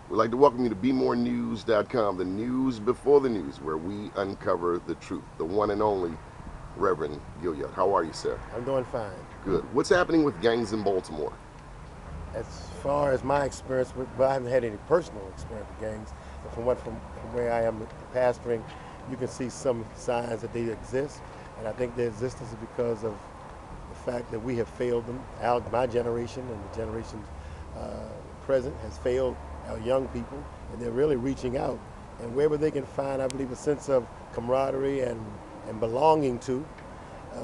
We'd like to welcome you to BeMoreNews.com, the news before the news, where we uncover the truth. The one and only Reverend Gilliard. How are you, sir? I'm doing fine. Good. What's happening with gangs in Baltimore? As far as my experience with, well, I haven't had any personal experience with gangs, but from where I am pastoring, you can see some signs that they exist, and I think their existence is because of the fact that we have failed them. My generation and the generation present has failed our young people, and they're really reaching out, and wherever they can find, I believe, a sense of camaraderie and belonging to,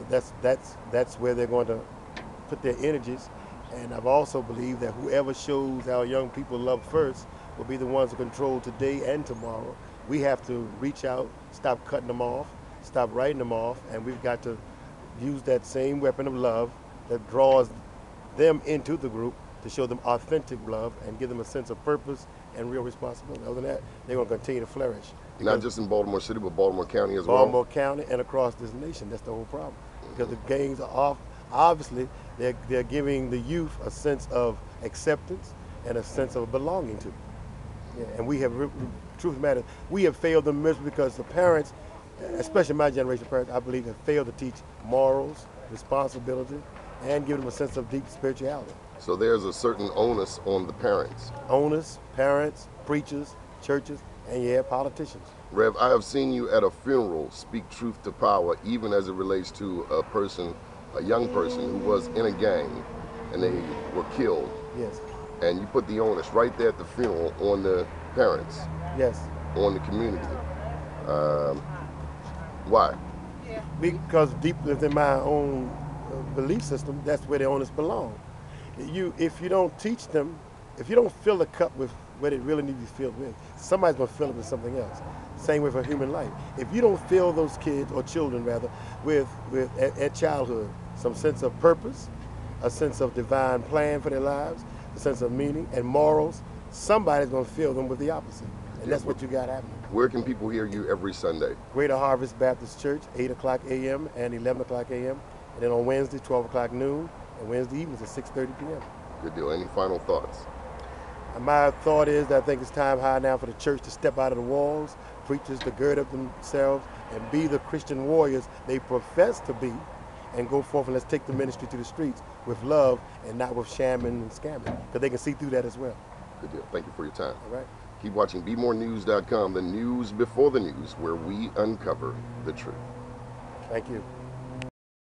that's where they're going to put their energies. And I've also believed that whoever shows our young people love first will be the ones who control today and tomorrow. We have to reach out, stop cutting them off, stop writing them off, and we've got to use that same weapon of love that draws them into the group to show them authentic love and give them a sense of purpose and real responsibility. Other than that, they're going to continue to flourish. Not just in Baltimore City, but Baltimore County as well? Baltimore County and across this nation. That's the whole problem. Because the gangs are off. Obviously, they're giving the youth a sense of acceptance and a sense of belonging to. Yeah, and we have, truth matters, we have failed them miserably because the parents, especially my generation of parents, I believe, have failed to teach morals, responsibility, and give them a sense of deep spirituality. So there's a certain onus on the parents. Onus, parents, preachers, churches, and yeah, politicians. Rev, I have seen you at a funeral speak truth to power, even as it relates to a young person who was in a gang and they were killed. Yes. And you put the onus right there at the funeral on the parents. Yes. On the community. Why? Because deep within my own belief system, that's where the onus belong. If you don't teach them, if you don't fill the cup with what it really needs to be filled with, somebody's going to fill it with something else. Same with a human life. If you don't fill those kids, or children rather, with at childhood, some sense of purpose, a sense of divine plan for their lives, a sense of meaning and morals, somebody's going to fill them with the opposite. And that's what you got happening. Where can people hear you every Sunday? Greater Harvest Baptist Church, 8 o'clock a.m. and 11 o'clock a.m. And then on Wednesday, 12 o'clock noon, and Wednesday evenings at 6:30 p.m. Good deal. Any final thoughts? My thought is that I think it's time high now for the church to step out of the walls, preachers to gird up themselves and be the Christian warriors they profess to be, and go forth and let's take the ministry to the streets with love and not with shamming and scamming, because they can see through that as well. Good deal. Thank you for your time. All right. Keep watching BeMoreNews.com, the news before the news, where we uncover the truth. Thank you.